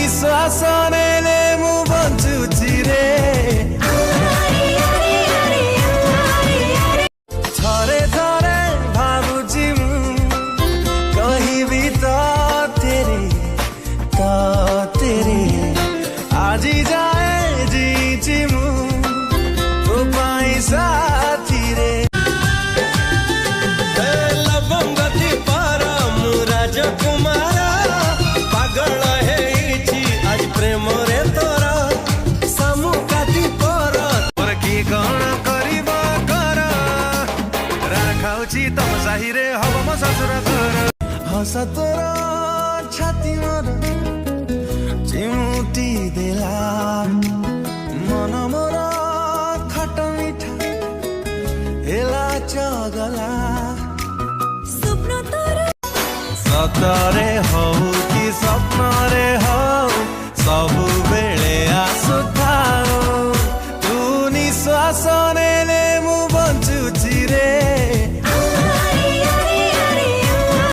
निश्वास नेले मु बंचुची रे थरे थरे भाबुची मु कहिबी तो तेरे आज जाए जीची मु तो पाई साथी रे लवंगती पर मु राजकुमार पागल है आज प्रेम रे तोरा सामुकाती पर पर की कौन करिबा कर राखाउची तम साही रे हब म ससुर घर हस तोरा छाती मोर चिमुटी देला मन मोर खट मिठा एला चगला स्वप्न तोर सतरे हो कि स्वप्न रे हो सब बेले आसुथाओ तू निश्वास ने